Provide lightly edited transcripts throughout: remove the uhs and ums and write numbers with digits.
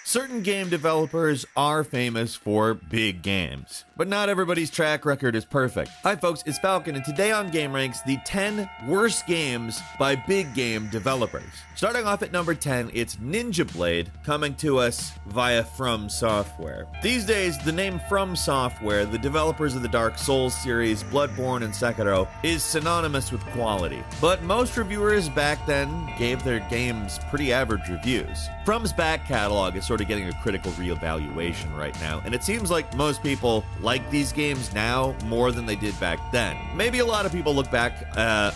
Certain game developers are famous for big games, but not everybody's track record is perfect. Hi folks, it's Falcon, and today on Game Ranks, the 10 worst games by big game developers. Starting off at number 10, it's Ninja Blade, coming to us via From Software. These days, the name From Software, the developers of the Dark Souls series, Bloodborne, and Sekiro, is synonymous with quality. But most reviewers back then gave their games pretty average reviews. From's back catalog is sort of getting a critical reevaluation right now, and it seems like most people like these games now more than they did back then. Maybe a lot of people look back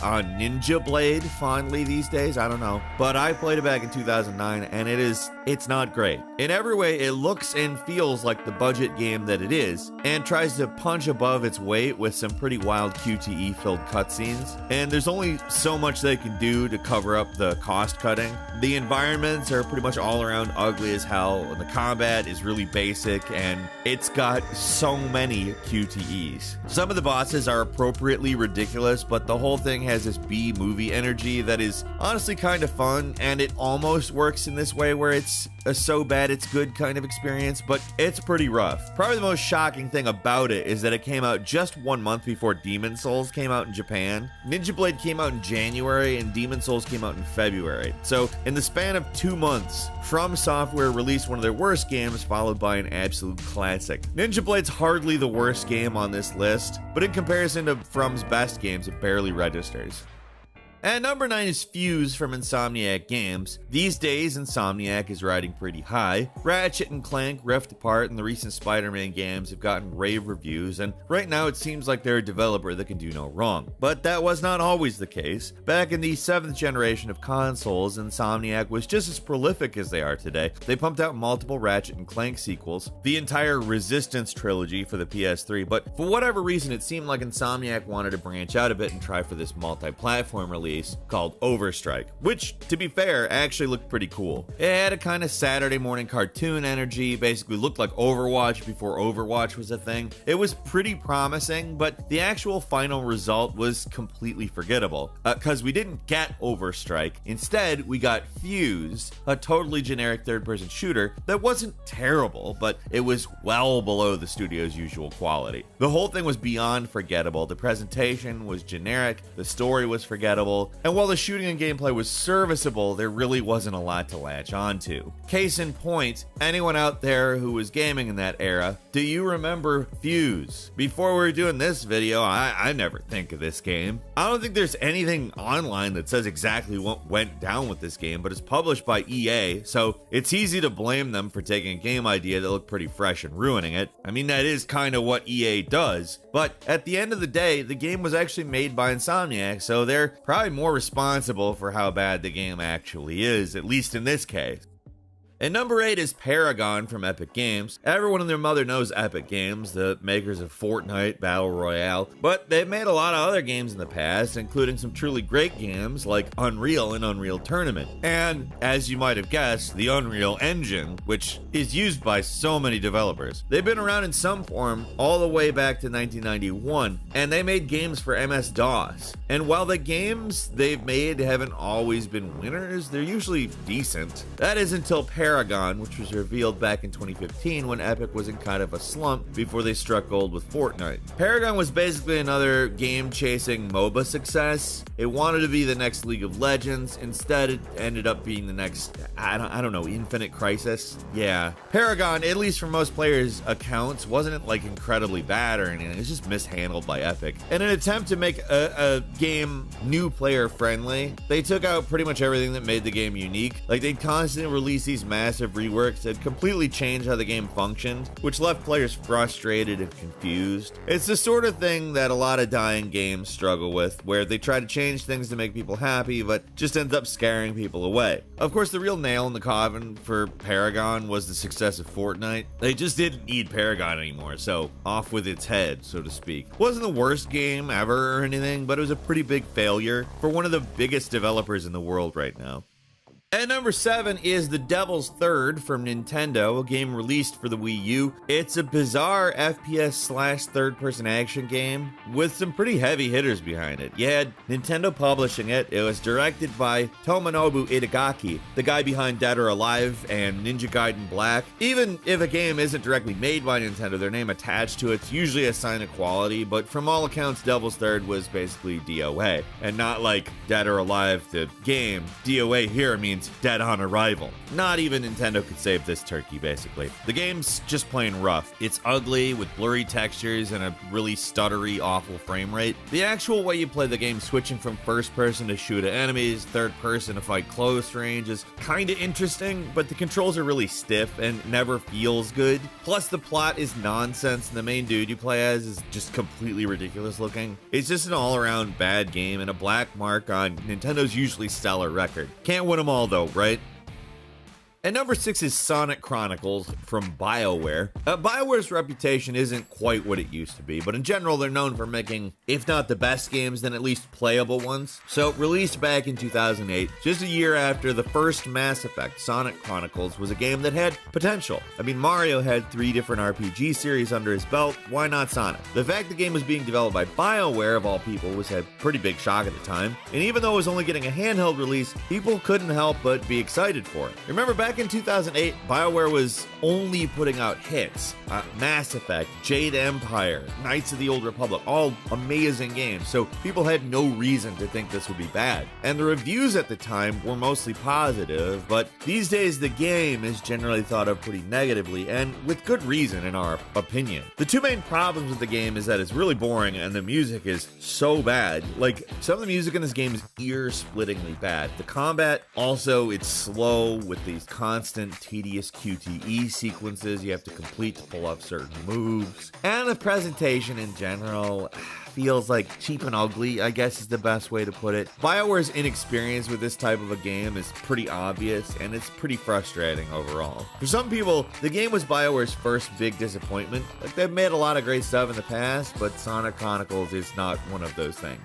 on Ninja Blade fondly these days, I don't know. But I played it back in 2009, and it's not great. In every way, it looks and feels like the budget game that it is, and tries to punch above its weight with some pretty wild QTE-filled cutscenes. And there's only so much they can do to cover up the cost cutting. The environments are pretty much all around ugly as hell, and the combat is really basic, and it's got so many QTEs. Some of the bosses are appropriately ridiculous, but the whole thing has this B-movie energy that is honestly kind of fun, and it almost works in this way where it's a so bad it's good kind of experience, but it's pretty rough. Probably the most shocking thing about it is that it came out just 1 month before Demon Souls came out in Japan. Ninja Blade came out in January, and Demon Souls came out in February. So in the span of 2 months, From Software released one of their worst games, followed by an absolute classic. Ninja Blade's hardly the worst game on this list, but in comparison to From's best games, it barely registers. And number 9 is Fuse from Insomniac Games. These days, Insomniac is riding pretty high. Ratchet & Clank, Rift Apart, and the recent Spider-Man games have gotten rave reviews, and right now it seems like they're a developer that can do no wrong. But that was not always the case. Back in the 7th generation of consoles, Insomniac was just as prolific as they are today. They pumped out multiple Ratchet & Clank sequels, the entire Resistance trilogy for the PS3, but for whatever reason it seemed like Insomniac wanted to branch out a bit and try for this multi-platform release called Overstrike, which, to be fair, actually looked pretty cool. It had a kind of Saturday morning cartoon energy, basically looked like Overwatch before Overwatch was a thing. It was pretty promising, but the actual final result was completely forgettable, because we didn't get Overstrike. Instead, we got Fuse, a totally generic third-person shooter that wasn't terrible, but it was well below the studio's usual quality. The whole thing was beyond forgettable. The presentation was generic, the story was forgettable, and while the shooting and gameplay was serviceable, there really wasn't a lot to latch onto. Case in point, anyone out there who was gaming in that era, do you remember Fuse? Before we were doing this video, I never think of this game. I don't think there's anything online that says exactly what went down with this game, but it's published by EA, so it's easy to blame them for taking a game idea that looked pretty fresh and ruining it. I mean, that is kind of what EA does, but at the end of the day, the game was actually made by Insomniac, so they're probably more responsible for how bad the game actually is, at least in this case. And number 8 is Paragon from Epic Games. Everyone and their mother knows Epic Games, the makers of Fortnite, Battle Royale, but they've made a lot of other games in the past, including some truly great games like Unreal and Unreal Tournament. And, as you might have guessed, the Unreal Engine, which is used by so many developers. They've been around in some form all the way back to 1991, and they made games for MS-DOS. And while the games they've made haven't always been winners, they're usually decent. That is until Paragon, which was revealed back in 2015 when Epic was in kind of a slump before they struck gold with Fortnite. Paragon was basically another game-chasing MOBA success. It wanted to be the next League of Legends. Instead, it ended up being the next, I don't know, Infinite Crisis? Yeah. Paragon, at least for most players' accounts, wasn't like incredibly bad or anything. It was just mishandled by Epic. In an attempt to make a game new player friendly, they took out pretty much everything that made the game unique. Like, they'd constantly release these massive reworks that completely changed how the game functioned, which left players frustrated and confused. It's the sort of thing that a lot of dying games struggle with, where they try to change things to make people happy, but just ends up scaring people away. Of course, the real nail in the coffin for Paragon was the success of Fortnite. They just didn't need Paragon anymore, so off with its head, so to speak. Wasn't the worst game ever or anything, but it was a pretty big failure for one of the biggest developers in the world right now. At number 7 is The Devil's Third from Nintendo, a game released for the Wii U. It's a bizarre FPS slash third-person action game with some pretty heavy hitters behind it. You had Nintendo publishing it. It was directed by Tomonobu Itagaki, the guy behind Dead or Alive and Ninja Gaiden Black. Even if a game isn't directly made by Nintendo, their name attached to it's usually a sign of quality, but from all accounts, Devil's Third was basically DOA, and not like Dead or Alive, the game. DOA here means dead on arrival. Not even Nintendo could save this turkey, basically. The game's just plain rough. It's ugly with blurry textures and a really stuttery, awful frame rate. The actual way you play the game, switching from first person to shoot at enemies, third person to fight close range, is kinda interesting, but the controls are really stiff and never feels good. Plus the plot is nonsense and the main dude you play as is just completely ridiculous looking. It's just an all-around bad game and a black mark on Nintendo's usually stellar record. Can't win them all though, right? At number 6 is Sonic Chronicles from Bioware. Bioware's reputation isn't quite what it used to be, but in general they're known for making, if not the best games, then at least playable ones. So released back in 2008, just a year after the first Mass Effect, Sonic Chronicles was a game that had potential. I mean, Mario had 3 different RPG series under his belt, why not Sonic? The fact the game was being developed by Bioware, of all people, was a pretty big shock at the time, and even though it was only getting a handheld release, people couldn't help but be excited for it. Remember back in 2008, Bioware was only putting out hits. Mass Effect, Jade Empire, Knights of the Old Republic, all amazing games, so people had no reason to think this would be bad. And the reviews at the time were mostly positive, but these days the game is generally thought of pretty negatively, and with good reason in our opinion. The 2 main problems with the game is that it's really boring and the music is so bad. Like, some of the music in this game is ear-splittingly bad. The combat, also, it's slow with these constant tedious QTE sequences you have to complete to pull off certain moves. And the presentation in general feels like cheap and ugly, I guess is the best way to put it. BioWare's inexperience with this type of a game is pretty obvious, and it's pretty frustrating overall. For some people, the game was BioWare's first big disappointment. Like, they've made a lot of great stuff in the past, but Sonic Chronicles is not one of those things.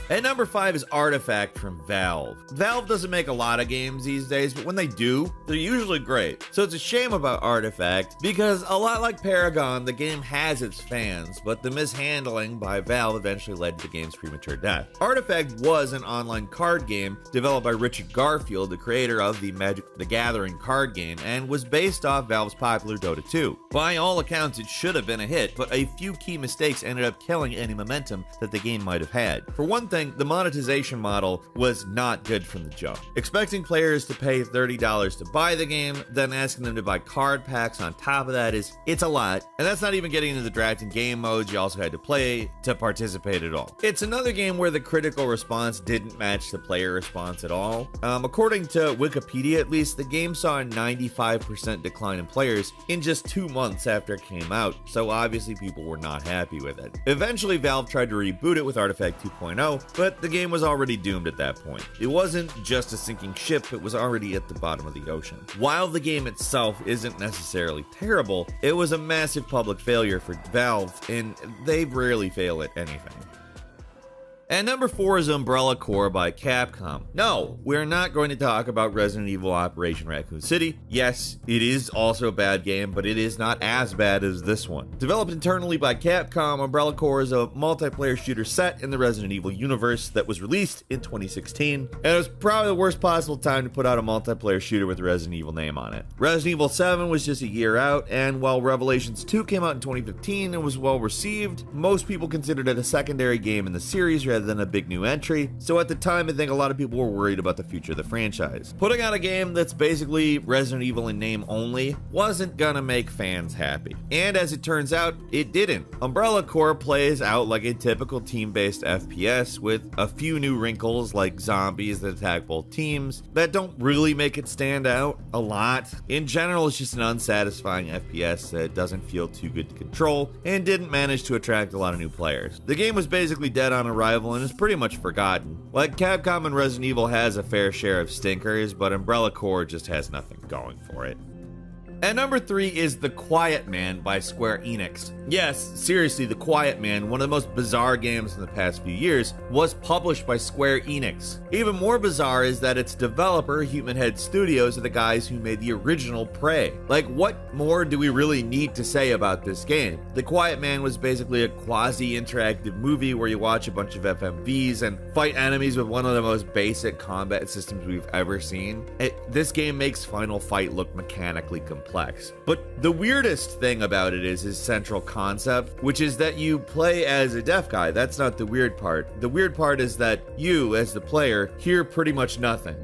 At number 5 is Artifact from Valve. Valve doesn't make a lot of games these days, but when they do, they're usually great. So it's a shame about Artifact, because a lot like Paragon, the game has its fans, but the mishandling by Valve eventually led to the game's premature death. Artifact was an online card game developed by Richard Garfield, the creator of the Magic the Gathering card game, and was based off Valve's popular Dota 2. By all accounts, it should have been a hit, but a few key mistakes ended up killing any momentum that the game might have had. For one thing, the monetization model was not good from the jump. Expecting players to pay $30 to buy the game, then asking them to buy card packs on top of that it's a lot. And that's not even getting into the drafting game modes you also had to play to participate at all. It's another game where the critical response didn't match the player response at all. According to Wikipedia at least, the game saw a 95% decline in players in just 2 months after it came out, so obviously people were not happy with it. Eventually Valve tried to reboot it with Artifact 2.0, but the game was already doomed at that point. It wasn't just a sinking ship, it was already at the bottom of the ocean. While the game itself isn't necessarily terrible, it was a massive public failure for Valve, and they rarely fail at anything. And number 4 is Umbrella Corps by Capcom. No, we're not going to talk about Resident Evil Operation Raccoon City. Yes, it is also a bad game, but it is not as bad as this one. Developed internally by Capcom, Umbrella Corps is a multiplayer shooter set in the Resident Evil universe that was released in 2016, and it was probably the worst possible time to put out a multiplayer shooter with the Resident Evil name on it. Resident Evil 7 was just a year out, and while Revelations 2 came out in 2015 and was well received, most people considered it a secondary game in the series rather than a big new entry, so at the time I think a lot of people were worried about the future of the franchise. Putting out a game that's basically Resident Evil in name only wasn't gonna make fans happy. And as it turns out, it didn't. Umbrella Corps plays out like a typical team-based FPS with a few new wrinkles like zombies that attack both teams that don't really make it stand out a lot. In general, it's just an unsatisfying FPS that doesn't feel too good to control and didn't manage to attract a lot of new players. The game was basically dead on arrival and is pretty much forgotten. Like Capcom and Resident Evil has a fair share of stinkers, but Umbrella Corps just has nothing going for it. And number 3 is The Quiet Man by Square Enix. Yes, seriously, The Quiet Man, one of the most bizarre games in the past few years, was published by Square Enix. Even more bizarre is that its developer, Human Head Studios, are the guys who made the original Prey. Like, what more do we really need to say about this game? The Quiet Man was basically a quasi-interactive movie where you watch a bunch of FMVs and fight enemies with one of the most basic combat systems we've ever seen. This game makes Final Fight look mechanically complex. But the weirdest thing about it is his central concept, which is that you play as a deaf guy. That's not the weird part. The weird part is that you, as the player, hear pretty much nothing.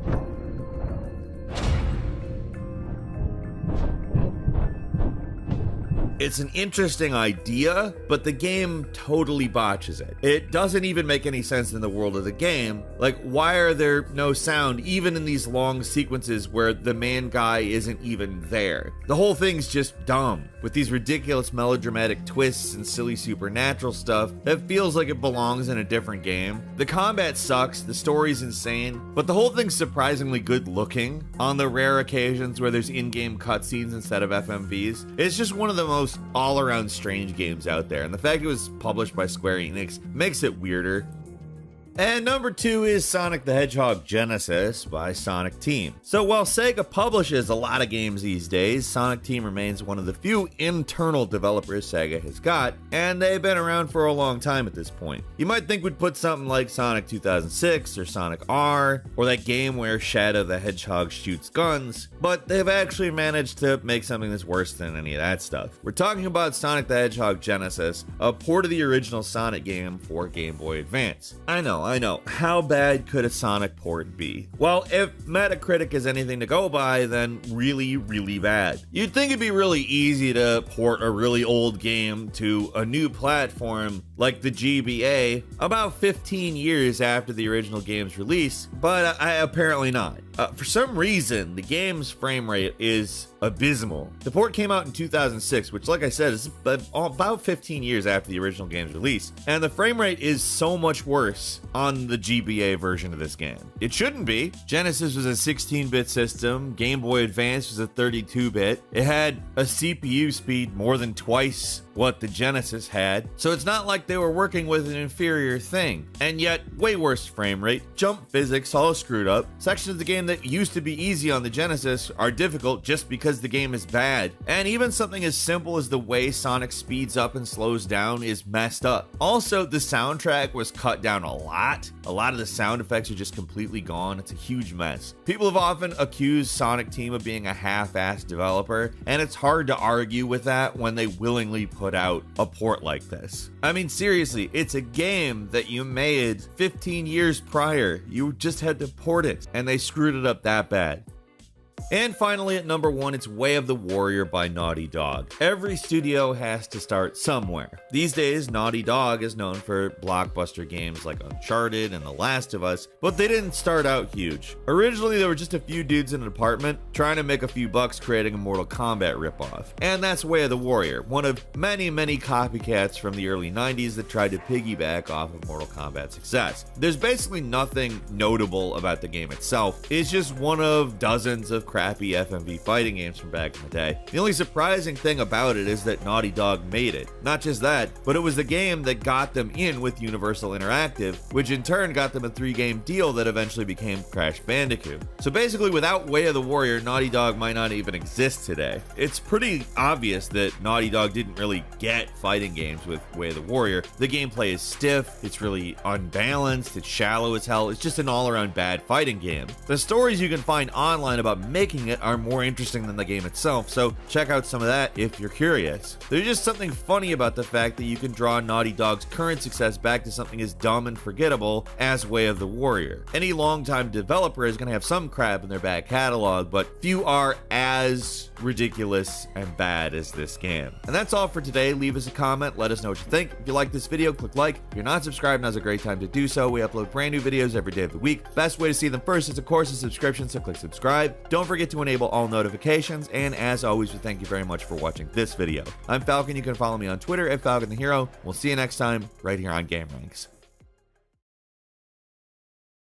It's an interesting idea, but the game totally botches it. It doesn't even make any sense in the world of the game. Like, why are there no sound even in these long sequences where the main guy isn't even there? The whole thing's just dumb, with these ridiculous melodramatic twists and silly supernatural stuff that feels like it belongs in a different game. The combat sucks, the story's insane, but the whole thing's surprisingly good looking on the rare occasions where there's in-game cutscenes instead of FMVs. It's just one of the most all-around strange games out there, and the fact it was published by Square Enix makes it weirder. And number 2 is Sonic the Hedgehog Genesis by Sonic Team. So while Sega publishes a lot of games these days, Sonic Team remains one of the few internal developers Sega has got, and they've been around for a long time at this point. You might think we'd put something like Sonic 2006 or Sonic R, or that game where Shadow the Hedgehog shoots guns, but they've actually managed to make something that's worse than any of that stuff. We're talking about Sonic the Hedgehog Genesis, a port of the original Sonic game for Game Boy Advance. I know. How bad could a Sonic port be? Well, if Metacritic is anything to go by, then really, really bad. You'd think it'd be really easy to port a really old game to a new platform like the GBA about 15 years after the original game's release, but apparently not. For some reason, the game's frame rate is abysmal. The port came out in 2006, which, like I said, is about 15 years after the original game's release, and the frame rate is so much worse on the GBA version of this game. It shouldn't be. Genesis was a 16-bit system, Game Boy Advance was a 32-bit. It had a CPU speed more than twice what the Genesis had, so it's not like they were working with an inferior thing. And yet, way worse frame rate, jump physics all screwed up, sections of the game that used to be easy on the Genesis are difficult just because the game is bad, and even something as simple as the way Sonic speeds up and slows down is messed up. Also, the soundtrack was cut down a lot. A lot of the sound effects are just completely gone. It's a huge mess. People have often accused Sonic Team of being a half-assed developer, and it's hard to argue with that when they willingly put out a port like this. I mean, seriously, it's a game that you made 15 years prior. You just had to port it, and they screwed it up that bad. And finally, at number 1, it's Way of the Warrior by Naughty Dog. Every studio has to start somewhere. These days, Naughty Dog is known for blockbuster games like Uncharted and The Last of Us, but they didn't start out huge. Originally, there were just a few dudes in an apartment trying to make a few bucks creating a Mortal Kombat ripoff. And that's Way of the Warrior, one of many, many copycats from the early 90s that tried to piggyback off of Mortal Kombat's success. There's basically nothing notable about the game itself. It's just one of dozens of crappy FMV fighting games from back in the day. The only surprising thing about it is that Naughty Dog made it. Not just that, but it was the game that got them in with Universal Interactive, which in turn got them a 3-game deal that eventually became Crash Bandicoot. So basically, without Way of the Warrior, Naughty Dog might not even exist today. It's pretty obvious that Naughty Dog didn't really get fighting games with Way of the Warrior. The gameplay is stiff, it's really unbalanced, it's shallow as hell, it's just an all-around bad fighting game. The stories you can find online about making it are more interesting than the game itself, so check out some of that if you're curious. There's just something funny about the fact that you can draw Naughty Dog's current success back to something as dumb and forgettable as Way of the Warrior. Any longtime developer is going to have some crap in their back catalog, but few are as ridiculous and bad as this game. And that's all for today. Leave us a comment, let us know what you think. If you like this video, click like. If you're not subscribed, now's a great time to do so. We upload brand new videos every day of the week. Best way to see them first is, of course, a subscription, so click subscribe. Don't forget to enable all notifications, and as always, we thank you very much for watching this video. I'm Falcon. You can follow me on Twitter at Falcon the Hero. We'll see you next time right here on Game Ranks.